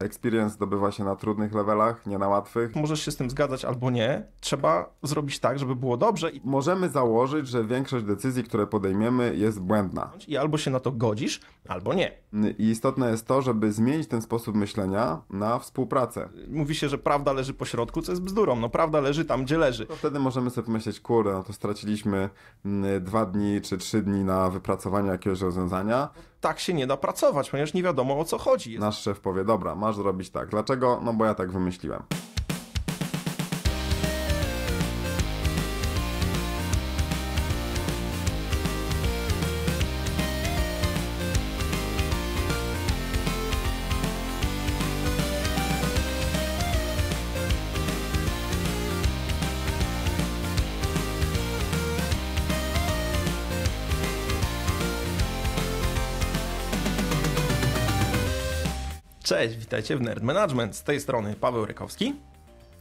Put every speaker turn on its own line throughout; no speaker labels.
Experience zdobywa się na trudnych levelach, nie na łatwych.
Możesz się z tym zgadzać albo nie. Trzeba zrobić tak, żeby było dobrze
Możemy założyć, że większość decyzji, które podejmiemy, jest błędna.
i albo się na to godzisz, albo nie.
I istotne jest to, żeby zmienić ten sposób myślenia na współpracę.
Mówi się, że prawda leży po środku, co jest bzdurą. No prawda leży tam, gdzie leży.
To wtedy możemy sobie pomyśleć, kurde, no to straciliśmy 2 dni czy 3 dni na wypracowanie jakiegoś rozwiązania.
Tak się nie da pracować, ponieważ nie wiadomo, o co chodzi.
Nasz szef powie, dobra, masz zrobić tak. Dlaczego? No bo ja tak wymyśliłem.
Cześć, witajcie w Nerd Management. Z tej strony Paweł Rykowski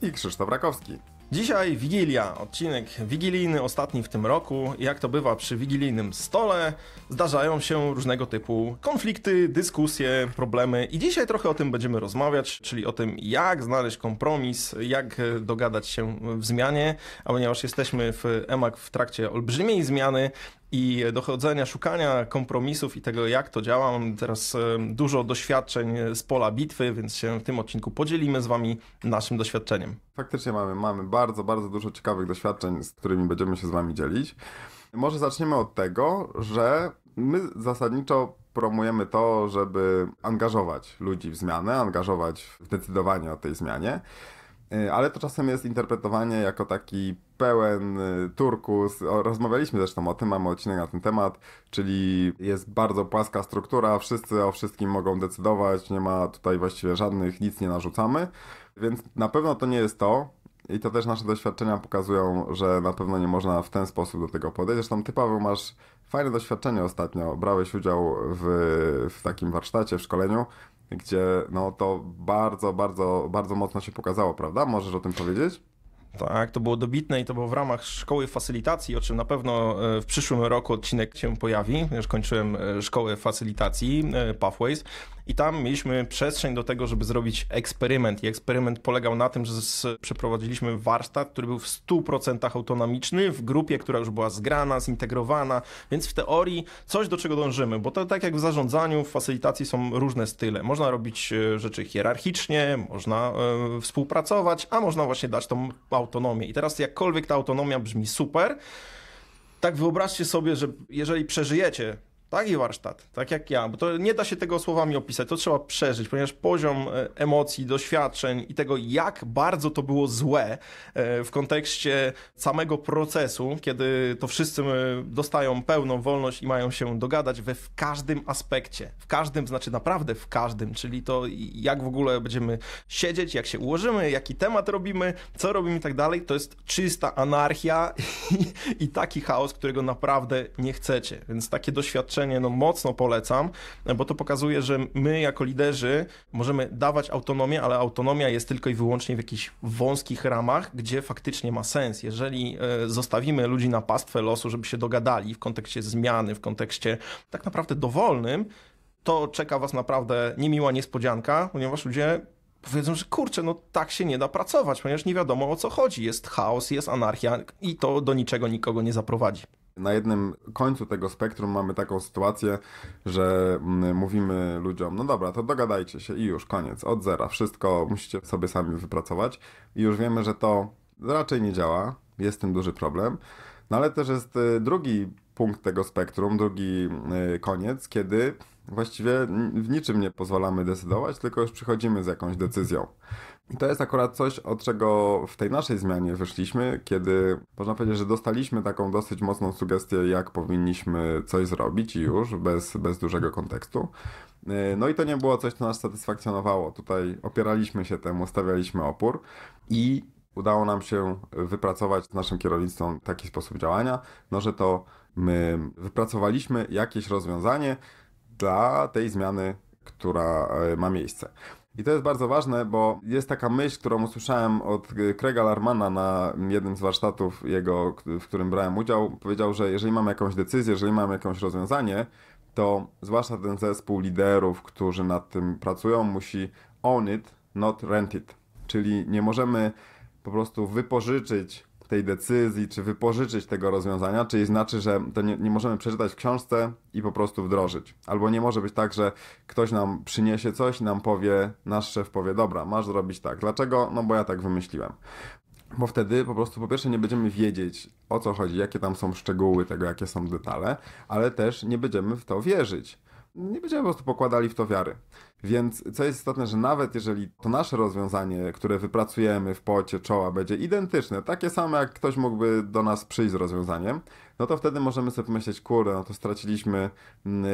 I Krzysztof Rakowski.
Dzisiaj Wigilia, odcinek wigilijny, ostatni w tym roku. Jak to bywa przy wigilijnym stole, zdarzają się różnego typu konflikty, dyskusje, problemy i dzisiaj trochę o tym będziemy rozmawiać, czyli o tym, jak znaleźć kompromis, jak dogadać się w zmianie, a ponieważ jesteśmy w EMAG w trakcie olbrzymiej zmiany i dochodzenia, szukania kompromisów i tego, jak to działa. Mam teraz dużo doświadczeń z pola bitwy, więc się w tym odcinku podzielimy z Wami naszym doświadczeniem.
Faktycznie mamy bardzo, bardzo dużo ciekawych doświadczeń, z którymi będziemy się z Wami dzielić. Może zaczniemy od tego, że my zasadniczo promujemy to, żeby angażować ludzi w zmianę, angażować w decydowanie o tej zmianie, ale to czasem jest interpretowanie jako taki pełen turkus. Rozmawialiśmy zresztą o tym, mamy odcinek na ten temat, czyli jest bardzo płaska struktura, wszyscy o wszystkim mogą decydować, nie ma tutaj właściwie żadnych, nic nie narzucamy, więc na pewno to nie jest to. I to też nasze doświadczenia pokazują, że na pewno nie można w ten sposób do tego podejść. Zresztą ty, Paweł, masz fajne doświadczenie ostatnio. Brałeś udział w takim warsztacie, w szkoleniu, gdzie no to bardzo, bardzo, bardzo mocno się pokazało, prawda? Możesz o tym powiedzieć?
Tak, to było dobitne i to było w ramach szkoły facylitacji, o czym na pewno w przyszłym roku odcinek się pojawi. Już kończyłem szkołę facylitacji Pathways i tam mieliśmy przestrzeń do tego, żeby zrobić eksperyment. I eksperyment polegał na tym, że przeprowadziliśmy warsztat, który był w 100% autonomiczny, w grupie, która już była zgrana, zintegrowana, więc w teorii coś, do czego dążymy, bo to tak jak w zarządzaniu, w facylitacji są różne style. Można robić rzeczy hierarchicznie, można współpracować, a można właśnie dać tą autonomię. I teraz jakkolwiek ta autonomia brzmi super, tak wyobraźcie sobie, że jeżeli przeżyjecie taki warsztat, tak jak ja, bo to nie da się tego słowami opisać, to trzeba przeżyć, ponieważ poziom emocji, doświadczeń i tego, jak bardzo to było złe w kontekście samego procesu, kiedy to wszyscy dostają pełną wolność i mają się dogadać w każdym aspekcie. W każdym, znaczy naprawdę w każdym, czyli to jak w ogóle będziemy siedzieć, jak się ułożymy, jaki temat robimy, co robimy i tak dalej, to jest czysta anarchia i taki chaos, którego naprawdę nie chcecie. Więc takie doświadczenie no mocno polecam, bo to pokazuje, że my jako liderzy możemy dawać autonomię, ale autonomia jest tylko i wyłącznie w jakichś wąskich ramach, gdzie faktycznie ma sens. Jeżeli zostawimy ludzi na pastwę losu, żeby się dogadali w kontekście zmiany, w kontekście tak naprawdę dowolnym, to czeka was naprawdę niemiła niespodzianka, ponieważ ludzie powiedzą, że kurczę, no tak się nie da pracować, ponieważ nie wiadomo, o co chodzi. Jest chaos, jest anarchia i to do niczego nikogo nie zaprowadzi.
Na jednym końcu tego spektrum mamy taką sytuację, że mówimy ludziom, no dobra, to dogadajcie się i już, koniec, od zera, wszystko musicie sobie sami wypracować i już wiemy, że to raczej nie działa, jest z tym duży problem, no ale też jest drugi punkt tego spektrum, drugi koniec, kiedy właściwie w niczym nie pozwalamy decydować, tylko już przychodzimy z jakąś decyzją. I to jest akurat coś, od czego w tej naszej zmianie wyszliśmy, kiedy można powiedzieć, że dostaliśmy taką dosyć mocną sugestię, jak powinniśmy coś zrobić i już, bez dużego kontekstu. No i to nie było coś, co nas satysfakcjonowało. Tutaj opieraliśmy się temu, stawialiśmy opór i udało nam się wypracować z naszym kierownictwem taki sposób działania, no że to my wypracowaliśmy jakieś rozwiązanie dla tej zmiany, która ma miejsce. I to jest bardzo ważne, bo jest taka myśl, którą usłyszałem od Craiga Larmana na jednym z warsztatów jego, w którym brałem udział. Powiedział, że jeżeli mamy jakąś decyzję, jeżeli mamy jakieś rozwiązanie, to zwłaszcza ten zespół liderów, którzy nad tym pracują, musi own it, not rent it. Czyli nie możemy po prostu wypożyczyć tej decyzji, czy wypożyczyć tego rozwiązania, czyli znaczy, że to nie możemy przeczytać w książce i po prostu wdrożyć. Albo nie może być tak, że ktoś nam przyniesie coś i nam powie, nasz szef powie, dobra, masz zrobić tak. Dlaczego? No bo ja tak wymyśliłem. Bo wtedy po prostu po pierwsze nie będziemy wiedzieć, o co chodzi, jakie tam są szczegóły tego, jakie są detale, ale też nie będziemy w to wierzyć. Nie będziemy po prostu pokładali w to wiary. Więc co jest istotne, że nawet jeżeli to nasze rozwiązanie, które wypracujemy w pocie czoła, będzie identyczne, takie same jak ktoś mógłby do nas przyjść z rozwiązaniem, no to wtedy możemy sobie pomyśleć, kurde, no to straciliśmy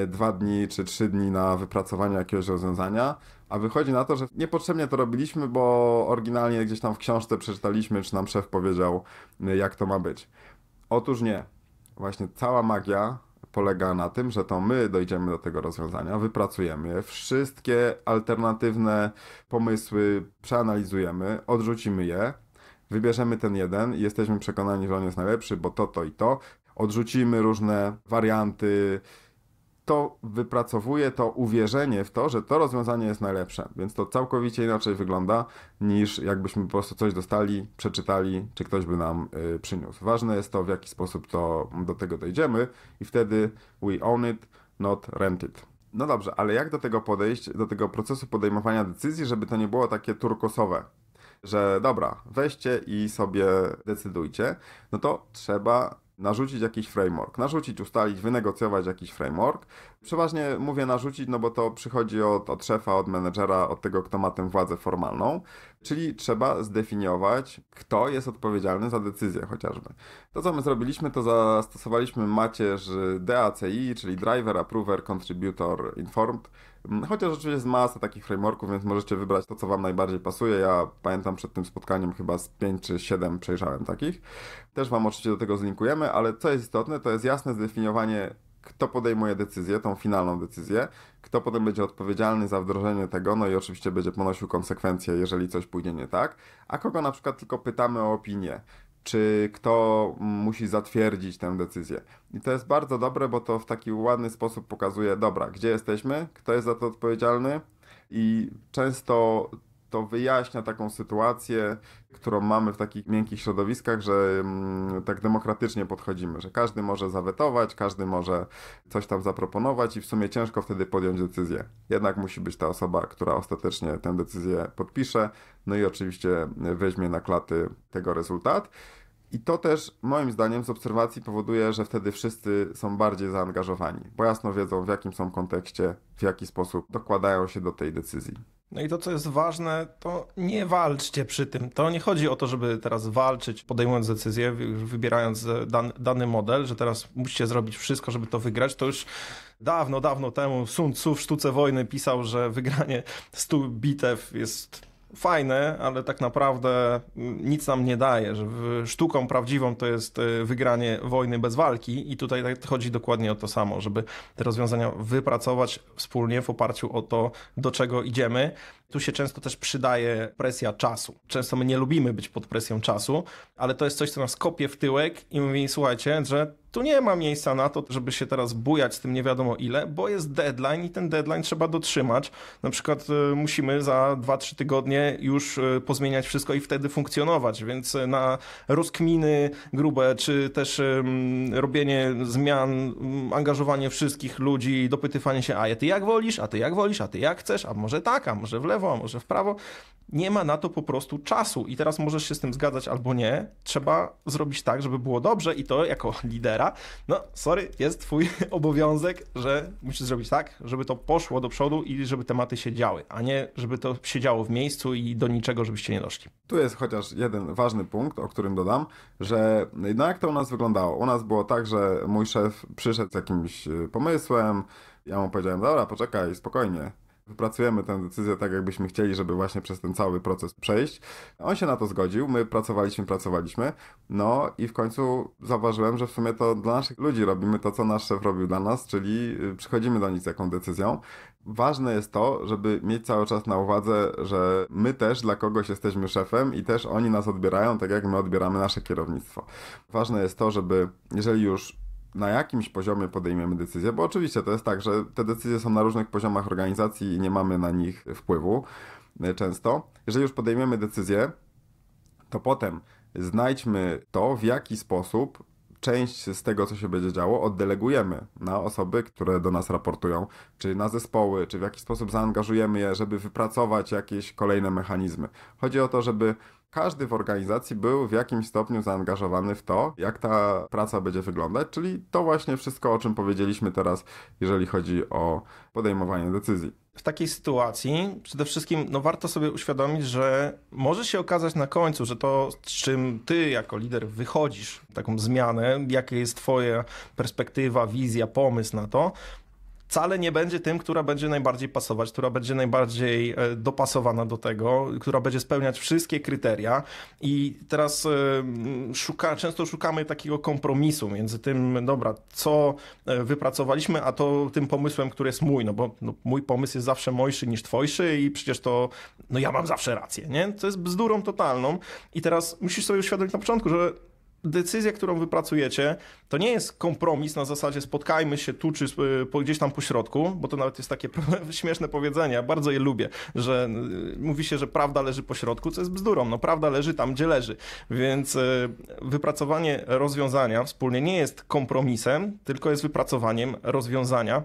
2 dni czy 3 dni na wypracowanie jakiegoś rozwiązania, a wychodzi na to, że niepotrzebnie to robiliśmy, bo oryginalnie gdzieś tam w książce przeczytaliśmy, czy nam szef powiedział, jak to ma być. Otóż nie. Właśnie cała magia polega na tym, że to my dojdziemy do tego rozwiązania, wypracujemy je, wszystkie alternatywne pomysły przeanalizujemy, odrzucimy je, wybierzemy ten jeden i jesteśmy przekonani, że on jest najlepszy, bo to i to, odrzucimy różne warianty, to wypracowuje to uwierzenie w to, że to rozwiązanie jest najlepsze. Więc to całkowicie inaczej wygląda, niż jakbyśmy po prostu coś dostali, przeczytali, czy ktoś by nam przyniósł. Ważne jest to, w jaki sposób do tego dojdziemy i wtedy we own it, not rent it. No dobrze, ale jak do tego podejść, do tego procesu podejmowania decyzji, żeby to nie było takie turkosowe? Że dobra, weźcie i sobie decydujcie, no to trzeba narzucić jakiś framework. Narzucić, ustalić, wynegocjować jakiś framework. Przeważnie mówię narzucić, no bo to przychodzi od szefa, od menedżera, od tego, kto ma tę władzę formalną. Czyli trzeba zdefiniować, kto jest odpowiedzialny za decyzję chociażby. To, co my zrobiliśmy, to zastosowaliśmy macierz DACI, czyli Driver, Approver, Contributor, Informed. Chociaż oczywiście jest masa takich frameworków, więc możecie wybrać to, co wam najbardziej pasuje. Ja pamiętam przed tym spotkaniem chyba z 5 czy 7 przejrzałem takich. Też wam oczywiście do tego zlinkujemy, ale co jest istotne, to jest jasne zdefiniowanie, kto podejmuje decyzję, tą finalną decyzję, kto potem będzie odpowiedzialny za wdrożenie tego, no i oczywiście będzie ponosił konsekwencje, jeżeli coś pójdzie nie tak, a kogo na przykład tylko pytamy o opinię, czy kto musi zatwierdzić tę decyzję. I to jest bardzo dobre, bo to w taki ładny sposób pokazuje, dobra, gdzie jesteśmy, kto jest za to odpowiedzialny i często to wyjaśnia taką sytuację, którą mamy w takich miękkich środowiskach, że tak demokratycznie podchodzimy, że każdy może zawetować, każdy może coś tam zaproponować i w sumie ciężko wtedy podjąć decyzję. Jednak musi być ta osoba, która ostatecznie tę decyzję podpisze, no i oczywiście weźmie na klaty tego rezultat. I to też moim zdaniem z obserwacji powoduje, że wtedy wszyscy są bardziej zaangażowani, bo jasno wiedzą, w jakim są kontekście, w jaki sposób dokładają się do tej decyzji.
No i to, co jest ważne, to nie walczcie przy tym. To nie chodzi o to, żeby teraz walczyć, podejmując decyzję, wybierając dany model, że teraz musicie zrobić wszystko, żeby to wygrać. To już dawno temu Sun Tzu w Sztuce Wojny pisał, że wygranie 100 bitew jest fajne, ale tak naprawdę nic nam nie daje, że sztuką prawdziwą to jest wygranie wojny bez walki i tutaj chodzi dokładnie o to samo, żeby te rozwiązania wypracować wspólnie w oparciu o to, do czego idziemy. Tu się często też przydaje presja czasu. Często my nie lubimy być pod presją czasu, ale to jest coś, co nas kopie w tyłek i mówi, słuchajcie, że tu nie ma miejsca na to, żeby się teraz bujać z tym nie wiadomo ile, bo jest deadline i ten deadline trzeba dotrzymać. Na przykład musimy za 2-3 tygodnie już pozmieniać wszystko i wtedy funkcjonować, więc na rozkminy grube, czy też robienie zmian, angażowanie wszystkich ludzi, dopytywanie się, a ty jak wolisz, a ty jak wolisz, a ty jak chcesz, a może tak, a może w lewo, a może w prawo. Nie ma na to po prostu czasu i teraz możesz się z tym zgadzać albo nie. Trzeba zrobić tak, żeby było dobrze i to jako lidera, no sorry, jest twój obowiązek, że musisz zrobić tak, żeby to poszło do przodu i żeby tematy się działy, a nie żeby to siedziało w miejscu i do niczego, żebyście nie doszli.
Tu jest chociaż jeden ważny punkt, o którym dodam, że no jak to u nas wyglądało? U nas było tak, że mój szef przyszedł z jakimś pomysłem, ja mu powiedziałem, dobra, poczekaj, spokojnie, wypracujemy tę decyzję tak, jakbyśmy chcieli, żeby właśnie przez ten cały proces przejść. On się na to zgodził, my pracowaliśmy, no i w końcu zauważyłem, że w sumie to dla naszych ludzi robimy to, co nasz szef robił dla nas, czyli przychodzimy do nich z jaką decyzją. Ważne jest to, żeby mieć cały czas na uwadze, że my też dla kogoś jesteśmy szefem i też oni nas odbierają, tak jak my odbieramy nasze kierownictwo. Ważne jest to, żeby jeżeli już na jakimś poziomie podejmiemy decyzję, bo oczywiście to jest tak, że te decyzje są na różnych poziomach organizacji i nie mamy na nich wpływu. często. Jeżeli już podejmiemy decyzję, to potem znajdźmy to, w jaki sposób część z tego, co się będzie działo, oddelegujemy na osoby, które do nas raportują, czy na zespoły, czy w jaki sposób zaangażujemy je, żeby wypracować jakieś kolejne mechanizmy. Chodzi o to, żeby każdy w organizacji był w jakimś stopniu zaangażowany w to, jak ta praca będzie wyglądać, czyli to właśnie wszystko, o czym powiedzieliśmy teraz, jeżeli chodzi o podejmowanie decyzji.
W takiej sytuacji przede wszystkim warto sobie uświadomić, że może się okazać na końcu, że to, z czym ty jako lider wychodzisz, taką zmianę, jaka jest twoja perspektywa, wizja, pomysł na to, wcale nie będzie tym, która będzie najbardziej pasować, która będzie najbardziej dopasowana do tego, która będzie spełniać wszystkie kryteria. I teraz często szukamy takiego kompromisu między tym, dobra, co wypracowaliśmy, a to tym pomysłem, który jest mój, bo mój pomysł jest zawsze mojszy niż twojszy i przecież to, ja mam zawsze rację, nie? To jest bzdurą totalną. I teraz musisz sobie uświadomić na początku, że decyzja, którą wypracujecie, to nie jest kompromis na zasadzie spotkajmy się tu czy gdzieś tam po środku, bo to nawet jest takie śmieszne powiedzenie, ja bardzo je lubię, że mówi się, że prawda leży po środku, co jest bzdurą. Prawda leży tam, gdzie leży. Więc wypracowanie rozwiązania wspólnie nie jest kompromisem, tylko jest wypracowaniem rozwiązania,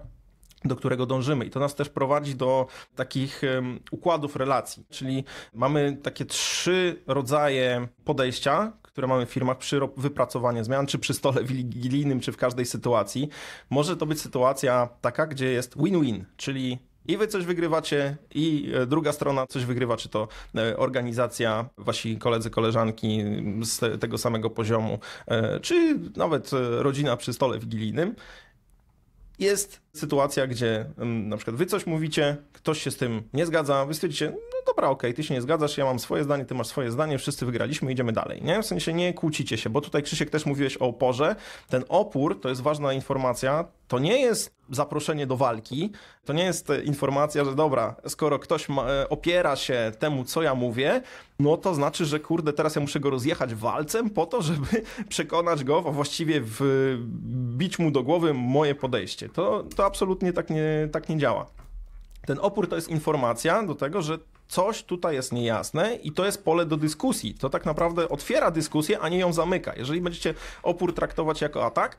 do którego dążymy. I to nas też prowadzi do takich układów relacji, czyli mamy takie 3 rodzaje podejścia, które mamy w firmach przy wypracowaniu zmian, czy przy stole wigilijnym, czy w każdej sytuacji. Może to być sytuacja taka, gdzie jest win-win, czyli i wy coś wygrywacie, i druga strona coś wygrywa, czy to organizacja, wasi koledzy, koleżanki z tego samego poziomu, czy nawet rodzina przy stole wigilijnym. Jest sytuacja, gdzie na przykład wy coś mówicie, ktoś się z tym nie zgadza, wy stwierdzicie, dobra, okej, ty się nie zgadzasz, ja mam swoje zdanie, ty masz swoje zdanie, wszyscy wygraliśmy, idziemy dalej, nie? W sensie nie kłócicie się, bo tutaj Krzysiek też mówiłeś o oporze. Ten opór, to jest ważna informacja, to nie jest zaproszenie do walki, to nie jest informacja, że dobra, skoro ktoś opiera się temu, co ja mówię, to znaczy, że kurde, teraz ja muszę go rozjechać walcem po to, żeby przekonać go, a właściwie wbić mu do głowy moje podejście. To absolutnie tak nie działa. Ten opór to jest informacja do tego, że coś tutaj jest niejasne i to jest pole do dyskusji. To tak naprawdę otwiera dyskusję, a nie ją zamyka. Jeżeli będziecie opór traktować jako atak,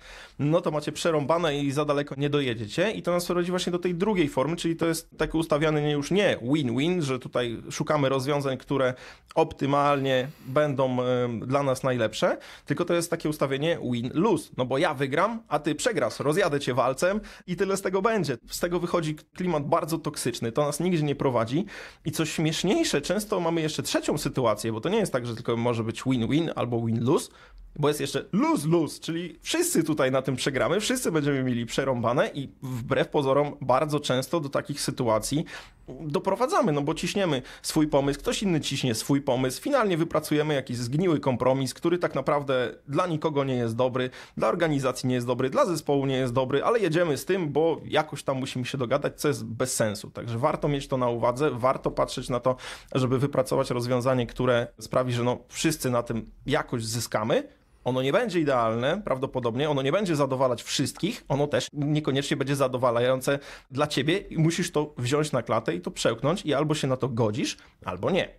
to macie przerąbane i za daleko nie dojedziecie. I to nas prowadzi właśnie do tej drugiej formy, czyli to jest takie ustawiane już nie win-win, że tutaj szukamy rozwiązań, które optymalnie będą dla nas najlepsze, tylko to jest takie ustawienie win-lose. Bo ja wygram, a ty przegrasz, rozjadę cię walcem i tyle z tego będzie. Z tego wychodzi klimat bardzo toksyczny, to nas nigdzie nie prowadzi i coś śmieszniejsze, często mamy jeszcze trzecią sytuację, bo to nie jest tak, że tylko może być win-win albo win-lose, bo jest jeszcze lose-lose, czyli wszyscy tutaj na tym przegramy, wszyscy będziemy mieli przerąbane i wbrew pozorom bardzo często do takich sytuacji doprowadzamy, bo ciśniemy swój pomysł, ktoś inny ciśnie swój pomysł, finalnie wypracujemy jakiś zgniły kompromis, który tak naprawdę dla nikogo nie jest dobry, dla organizacji nie jest dobry, dla zespołu nie jest dobry, ale jedziemy z tym, bo jakoś tam musimy się dogadać, co jest bez sensu. Także warto mieć to na uwadze, warto patrzeć na to, żeby wypracować rozwiązanie, które sprawi, że wszyscy na tym jakoś zyskamy. Ono nie będzie idealne, prawdopodobnie, ono nie będzie zadowalać wszystkich, ono też niekoniecznie będzie zadowalające dla ciebie i musisz to wziąć na klatę i to przełknąć i albo się na to godzisz, albo nie.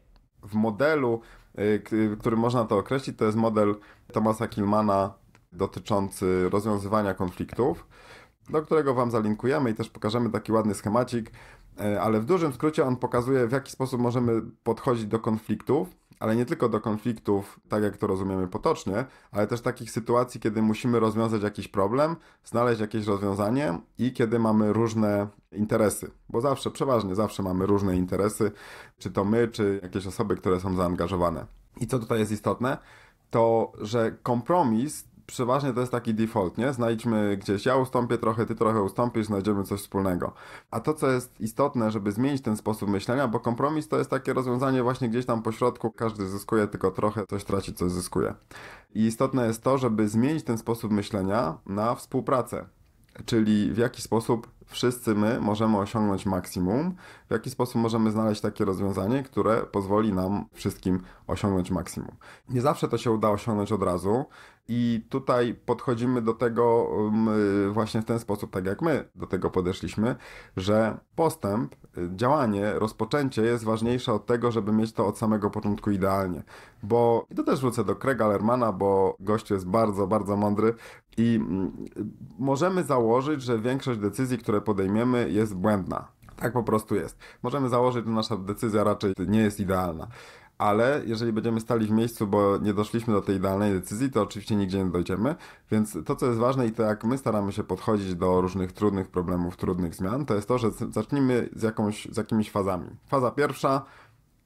W modelu, który można to określić, to jest model Thomasa Kilmana dotyczący rozwiązywania konfliktów, do którego wam zalinkujemy i też pokażemy taki ładny schemacik, ale w dużym skrócie on pokazuje, w jaki sposób możemy podchodzić do konfliktów, ale nie tylko do konfliktów, tak jak to rozumiemy potocznie, ale też takich sytuacji, kiedy musimy rozwiązać jakiś problem, znaleźć jakieś rozwiązanie i kiedy mamy różne interesy, bo przeważnie zawsze mamy różne interesy, czy to my, czy jakieś osoby, które są zaangażowane. I co tutaj jest istotne, to że kompromis przeważnie to jest taki default, nie? Znajdźmy gdzieś, ja ustąpię trochę, ty trochę ustąpisz, znajdziemy coś wspólnego. A to, co jest istotne, żeby zmienić ten sposób myślenia, bo kompromis to jest takie rozwiązanie właśnie gdzieś tam po środku, każdy zyskuje tylko trochę, coś traci, coś zyskuje. I istotne jest to, żeby zmienić ten sposób myślenia na współpracę. Czyli w jaki sposób wszyscy my możemy osiągnąć maksimum, w jaki sposób możemy znaleźć takie rozwiązanie, które pozwoli nam wszystkim osiągnąć maksimum. Nie zawsze to się uda osiągnąć od razu. I tutaj podchodzimy do tego właśnie w ten sposób, tak jak my do tego podeszliśmy, że postęp, działanie, rozpoczęcie jest ważniejsze od tego, żeby mieć to od samego początku idealnie. Bo, i to też wrócę do Craiga Lermana, bo gościu jest bardzo, bardzo mądry i możemy założyć, że większość decyzji, które podejmiemy, jest błędna. Tak po prostu jest. Możemy założyć, że nasza decyzja raczej nie jest idealna. Ale jeżeli będziemy stali w miejscu, bo nie doszliśmy do tej idealnej decyzji, to oczywiście nigdzie nie dojdziemy. Więc to, co jest ważne i to, jak my staramy się podchodzić do różnych trudnych problemów, trudnych zmian, to jest to, że zacznijmy z jakimiś fazami. Faza pierwsza,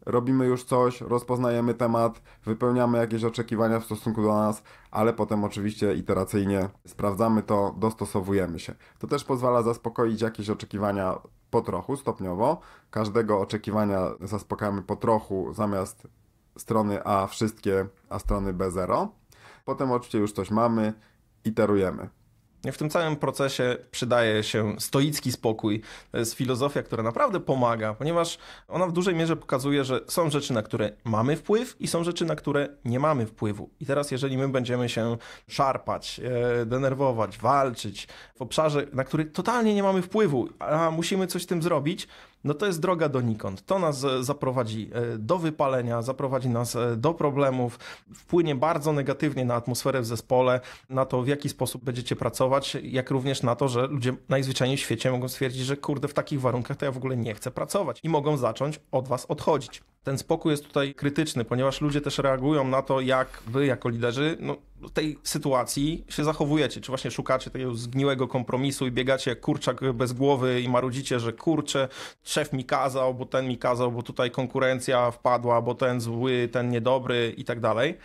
robimy już coś, rozpoznajemy temat, wypełniamy jakieś oczekiwania w stosunku do nas, ale potem oczywiście iteracyjnie sprawdzamy to, dostosowujemy się. To też pozwala zaspokoić jakieś oczekiwania po trochu, stopniowo. Każdego oczekiwania zaspokajamy po trochu, zamiast strony A wszystkie, a strony B zero. Potem oczywiście już coś mamy, iterujemy.
W tym całym procesie przydaje się stoicki spokój. To jest filozofia, która naprawdę pomaga, ponieważ ona w dużej mierze pokazuje, że są rzeczy, na które mamy wpływ i są rzeczy, na które nie mamy wpływu. I teraz jeżeli my będziemy się szarpać, denerwować, walczyć w obszarze, na który totalnie nie mamy wpływu, a musimy coś z tym zrobić, no to jest droga donikąd. To nas zaprowadzi do wypalenia, zaprowadzi nas do problemów, wpłynie bardzo negatywnie na atmosferę w zespole, na to, w jaki sposób będziecie pracować, jak również na to, że ludzie najzwyczajniej w świecie mogą stwierdzić, że kurde, w takich warunkach to ja w ogóle nie chcę pracować i mogą zacząć od was odchodzić. Ten spokój jest tutaj krytyczny, ponieważ ludzie też reagują na to, jak wy jako liderzy w tej sytuacji się zachowujecie. Czy właśnie szukacie takiego zgniłego kompromisu i biegacie jak kurczak bez głowy i marudzicie, że kurczę, szef mi kazał, bo ten mi kazał, bo tutaj konkurencja wpadła, bo ten zły, ten niedobry i tak dalej.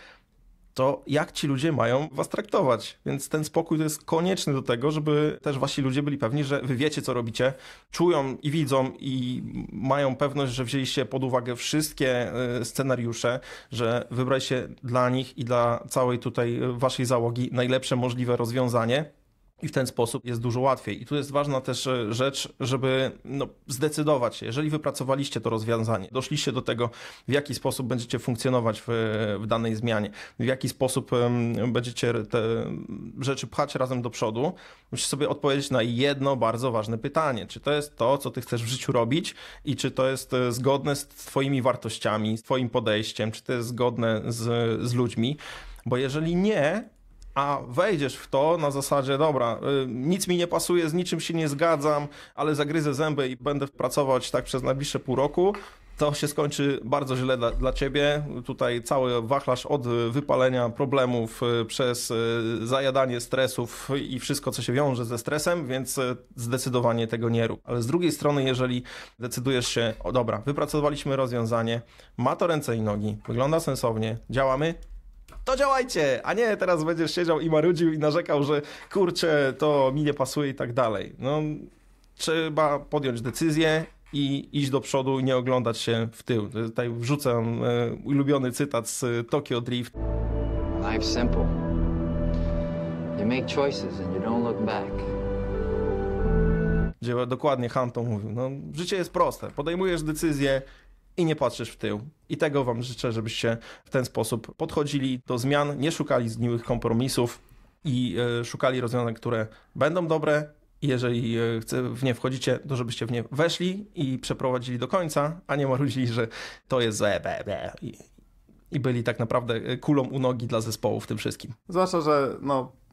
To jak ci ludzie mają was traktować? Więc ten spokój to jest konieczny do tego, żeby też wasi ludzie byli pewni, że wy wiecie, co robicie, czują i widzą i mają pewność, że wzięliście pod uwagę wszystkie scenariusze, że wybraliście dla nich i dla całej tutaj waszej załogi najlepsze możliwe rozwiązanie. I w ten sposób jest dużo łatwiej. I tu jest ważna też rzecz, żeby zdecydować się, jeżeli wypracowaliście to rozwiązanie, doszliście do tego, w jaki sposób będziecie funkcjonować w danej zmianie, w jaki sposób będziecie te rzeczy pchać razem do przodu, musisz sobie odpowiedzieć na jedno bardzo ważne pytanie. Czy to jest to, co ty chcesz w życiu robić i czy to jest zgodne z twoimi wartościami, z twoim podejściem, czy to jest zgodne z ludźmi, bo jeżeli nie, a wejdziesz w to na zasadzie, dobra, nic mi nie pasuje, z niczym się nie zgadzam, ale zagryzę zęby i będę pracować tak przez najbliższe pół roku, to się skończy bardzo źle dla ciebie. Tutaj cały wachlarz od wypalenia problemów przez zajadanie stresów i wszystko, co się wiąże ze stresem, więc zdecydowanie tego nie rób. Ale z drugiej strony, jeżeli decydujesz się, o dobra, wypracowaliśmy rozwiązanie, ma to ręce i nogi, wygląda sensownie, działamy, to działajcie, a nie teraz będziesz siedział i marudził i narzekał, że kurczę, to mi nie pasuje i tak dalej. Trzeba podjąć decyzję i iść do przodu i nie oglądać się w tył. Tutaj wrzucę ulubiony cytat z Tokyo Drift.
Life's simple. You make choices and you don't look back.
Gdzie dokładnie Hanto mówił, życie jest proste, podejmujesz decyzję i nie patrzysz w tył. I tego wam życzę, żebyście w ten sposób podchodzili do zmian, nie szukali zgniłych kompromisów i szukali rozwiązań, które będą dobre. I jeżeli w nie wchodzicie, to żebyście w nie weszli i przeprowadzili do końca, a nie marudzili, że to jest złe, i byli tak naprawdę kulą u nogi dla zespołu w tym wszystkim.
Zwłaszcza, że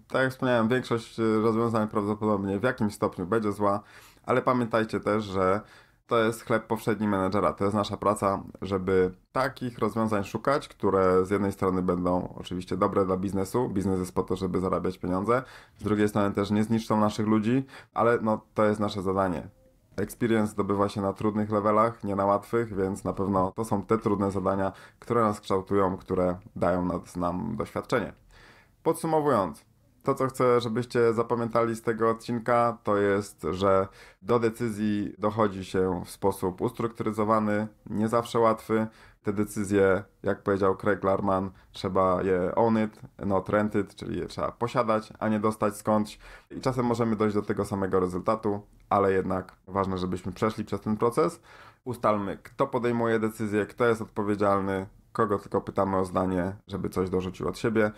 tak jak wspomniałem, większość rozwiązań prawdopodobnie w jakimś stopniu będzie zła, ale pamiętajcie też, że to jest chleb powszedni menedżera. To jest nasza praca, żeby takich rozwiązań szukać, które z jednej strony będą oczywiście dobre dla biznesu. Biznes jest po to, żeby zarabiać pieniądze. Z drugiej strony też nie zniszczą naszych ludzi, ale to jest nasze zadanie. Experience zdobywa się na trudnych levelach, nie na łatwych, więc na pewno to są te trudne zadania, które nas kształtują, które dają nam doświadczenie. Podsumowując, to, co chcę, żebyście zapamiętali z tego odcinka, to jest, że do decyzji dochodzi się w sposób ustrukturyzowany, nie zawsze łatwy. Te decyzje, jak powiedział Craig Larman, trzeba je own it, not rent it, czyli je trzeba posiadać, a nie dostać skądś. I czasem możemy dojść do tego samego rezultatu, ale jednak ważne, żebyśmy przeszli przez ten proces. Ustalmy, kto podejmuje decyzję, kto jest odpowiedzialny, kogo tylko pytamy o zdanie, żeby coś dorzucił od siebie.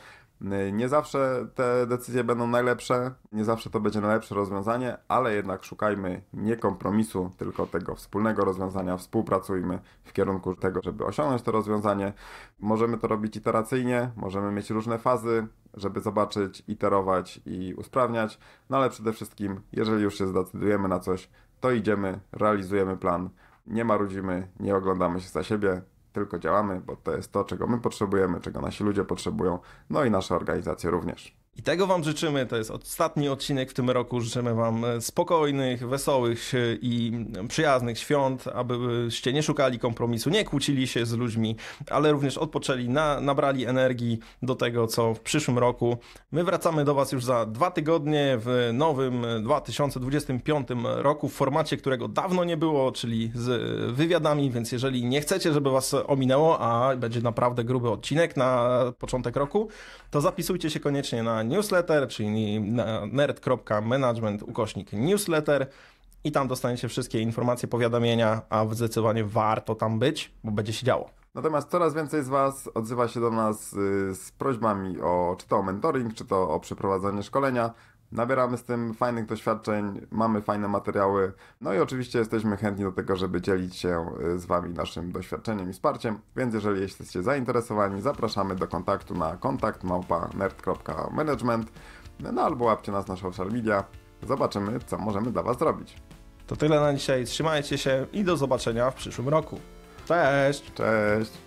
Nie zawsze te decyzje będą najlepsze, nie zawsze to będzie najlepsze rozwiązanie, ale jednak szukajmy nie kompromisu, tylko tego wspólnego rozwiązania, współpracujmy w kierunku tego, żeby osiągnąć to rozwiązanie. Możemy to robić iteracyjnie, możemy mieć różne fazy, żeby zobaczyć, iterować i usprawniać, no ale przede wszystkim, jeżeli już się zdecydujemy na coś, to idziemy, realizujemy plan, nie marudzimy, nie oglądamy się za siebie, tylko działamy, bo to jest to, czego my potrzebujemy, czego nasi ludzie potrzebują, no i nasze organizacje również.
I tego Wam życzymy, to jest ostatni odcinek w tym roku, życzymy Wam spokojnych, wesołych i przyjaznych świąt, abyście nie szukali kompromisu, nie kłócili się z ludźmi, ale również odpoczęli, nabrali energii do tego, co w przyszłym roku. My wracamy do Was już za 2 tygodnie w nowym 2025 roku, w formacie, którego dawno nie było, czyli z wywiadami, więc jeżeli nie chcecie, żeby Was ominęło, a będzie naprawdę gruby odcinek na początek roku, to zapisujcie się koniecznie na newsletter, czyli na nerd.management/newsletter i tam dostaniecie wszystkie informacje, powiadomienia, a zdecydowanie warto tam być, bo będzie się działo.
Natomiast coraz więcej z Was odzywa się do nas z prośbami czy to o mentoring, czy to o przeprowadzenie szkolenia. Nabieramy z tym fajnych doświadczeń, mamy fajne materiały, no i oczywiście jesteśmy chętni do tego, żeby dzielić się z Wami naszym doświadczeniem i wsparciem, więc jeżeli jesteście zainteresowani, zapraszamy do kontaktu na kontakt@nerd.management, no albo łapcie nas na social media, zobaczymy, co możemy dla Was zrobić.
To tyle na dzisiaj, trzymajcie się i do zobaczenia w przyszłym roku. Cześć!
Cześć!